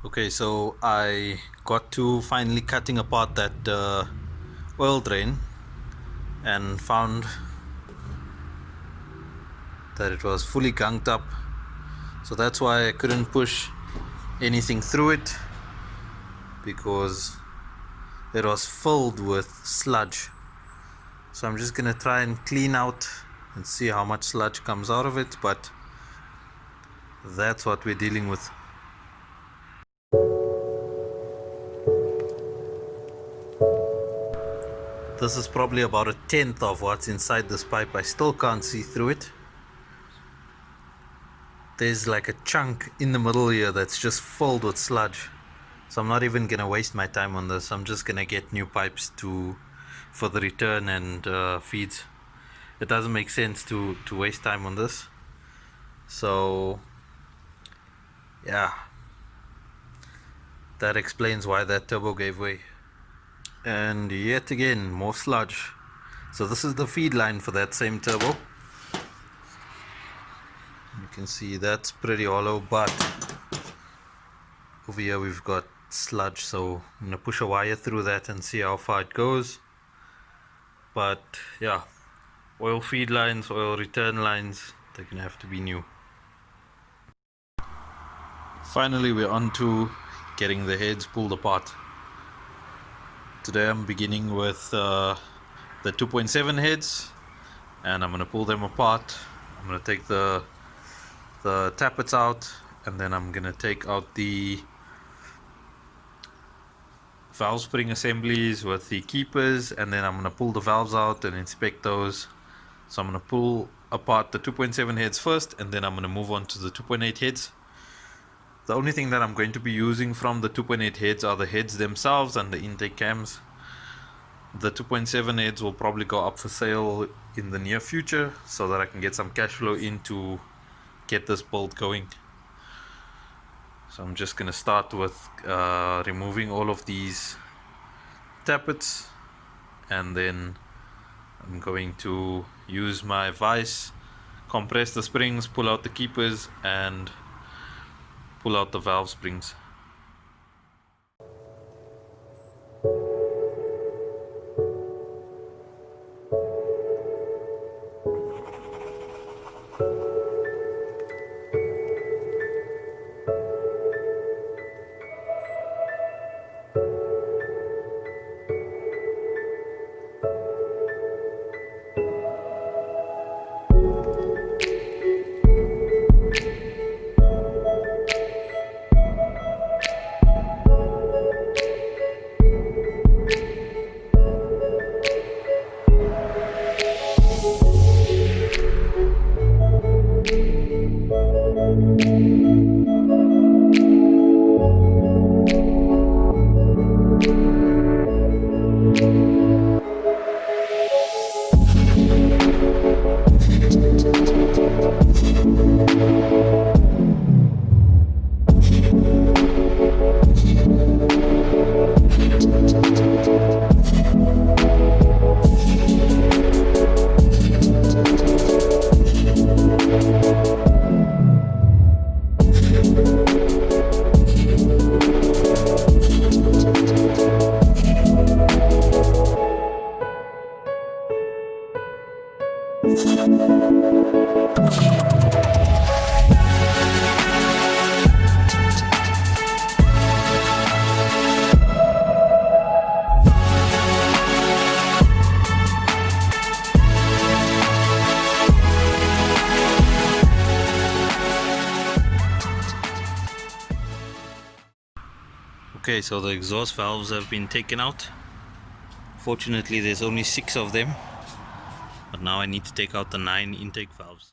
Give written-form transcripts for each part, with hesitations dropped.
Okay, so I got to finally cutting apart that oil drain and found that it was fully gunked up. So that's why I couldn't push anything through it, because it was filled with sludge. So I'm just gonna try and clean out and see how much sludge comes out of it, but that's what we're dealing with. This is probably about a tenth of what's inside this pipe. I still can't see through it. There's like a chunk in the middle here that's just filled with sludge. So I'm not even gonna waste my time on this. I'm just gonna get new pipes for the return and feeds. It doesn't make sense to waste time on this. So yeah, that explains why that turbo gave way. And yet again, more sludge. So this is the feed line for that same turbo. You can see that's pretty hollow, but over here we've got sludge, so I'm gonna push a wire through that and see how far it goes. But yeah, oil feed lines, oil return lines, they're gonna have to be new. Finally, we're on to getting the heads pulled apart. Today I'm beginning with the 2.7 heads, and I'm gonna pull them apart. I'm gonna take the tappets out, and then I'm gonna take out the valve spring assemblies with the keepers, and then I'm gonna pull the valves out and inspect those. So I'm gonna pull apart the 2.7 heads first, and then I'm gonna move on to the 2.8 heads. The only thing that I'm going to be using from the 2.8 heads are the heads themselves and the intake cams. The 2.7 heads will probably go up for sale in the near future, so that I can get some cash flow in to get this build going. So I'm just gonna start with removing all of these tappets, and then I'm going to use my vise, compress the springs, pull out the keepers, and pull out the valve springs. Okay, so the exhaust valves have been taken out. Fortunately, there's only 6 of them, but now I need to take out the 9 intake valves.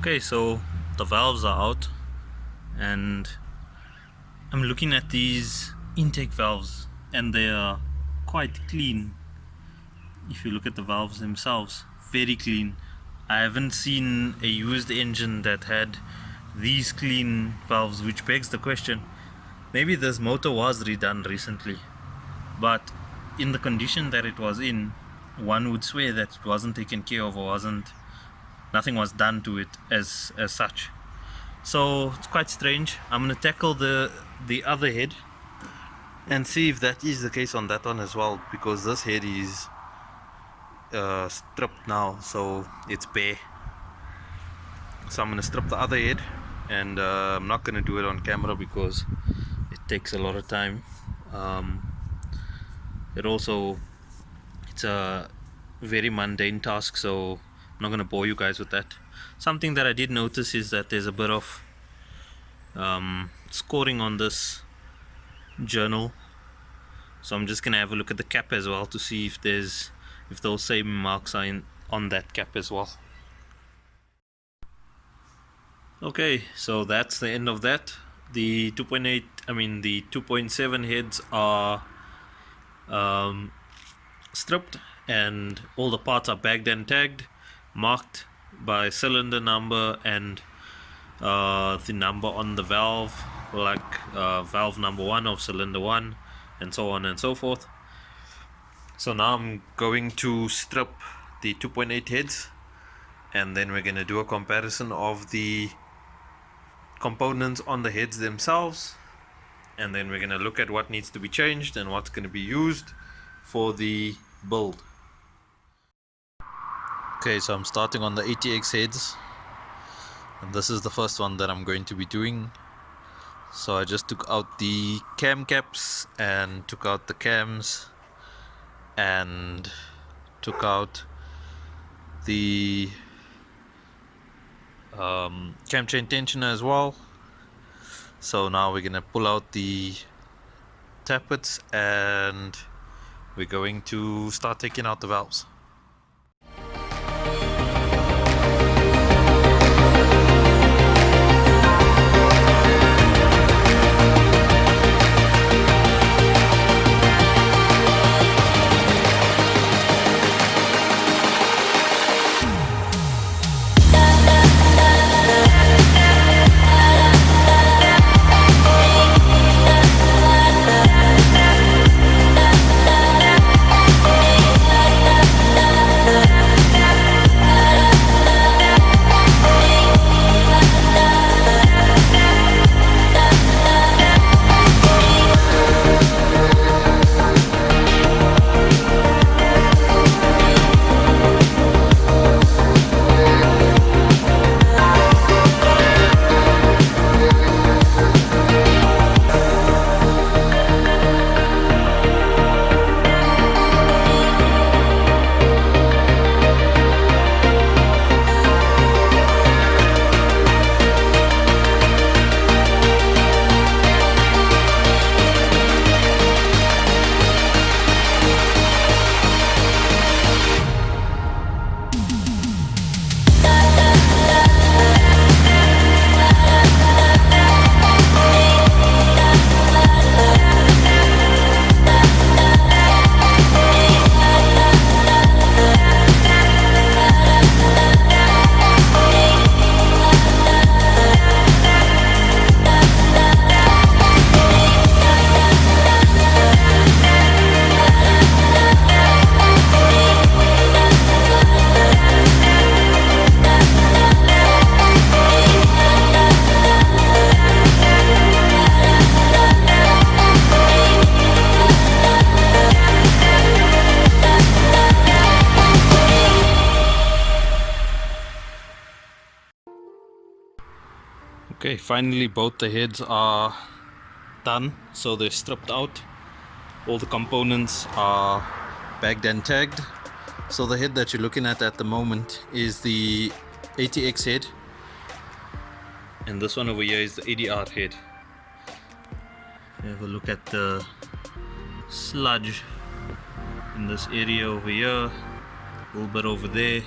Okay, so the valves are out and I'm looking at these intake valves and they are quite clean. If you look at the valves themselves, very clean. I haven't seen a used engine that had these clean valves, which begs the question, maybe this motor was redone recently, but in the condition that it was in, one would swear that it wasn't taken care of or nothing was done to it as such. So it's quite strange. I'm gonna tackle the other head and see if that is the case on that one as well, because this head is stripped now, so it's bare. So I'm gonna strip the other head, and I'm not gonna do it on camera because it takes a lot of time. It's a very mundane task, so I'm not gonna bore you guys with that. Something that I did notice is that there's a bit of scoring on this journal, so I'm just gonna have a look at the cap as well to see if those same marks are on that cap as well. Okay, so that's the end of that. The 2.7 heads are stripped, and all the parts are bagged and tagged, marked by cylinder number and the number on the valve, like valve number 1 of cylinder 1, and so on and so forth. So now I'm going to strip the 2.8 heads, and then we're going to do a comparison of the components on the heads themselves, and then we're going to look at what needs to be changed and what's going to be used for the build. Okay, so I'm starting on the ATX heads, and this is the first one that I'm going to be doing. So I just took out the cam caps and took out the cams and took out the cam chain tensioner as well. So now we're gonna pull out the tappets and we're going to start taking out the valves. Okay, finally both the heads are done, so they're stripped out. All the components are bagged and tagged. So the head that you're looking at the moment is the ATX head, and this one over here is the ADR head. Have a look at the sludge in this area over here, a little bit over there.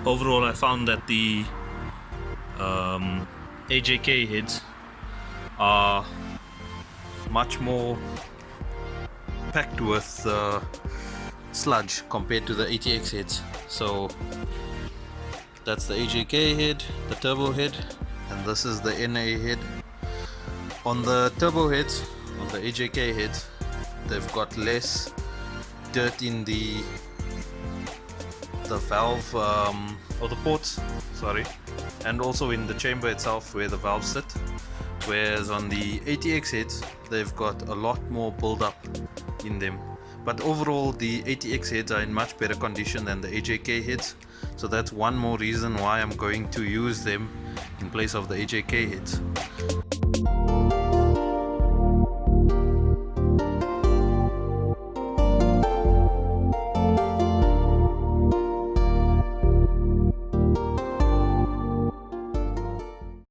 overall I found that the AJK heads are much more packed with sludge compared to the ATX heads. So that's the AJK head, the turbo head, and this is the NA head. On the turbo heads, on the AJK heads, they've got less dirt in the valve or the ports, sorry, and also in the chamber itself where the valves sit. Whereas on the ATX heads, they've got a lot more build-up in them. But overall, the ATX heads are in much better condition than the AJK heads, so that's one more reason why I'm going to use them in place of the AJK heads.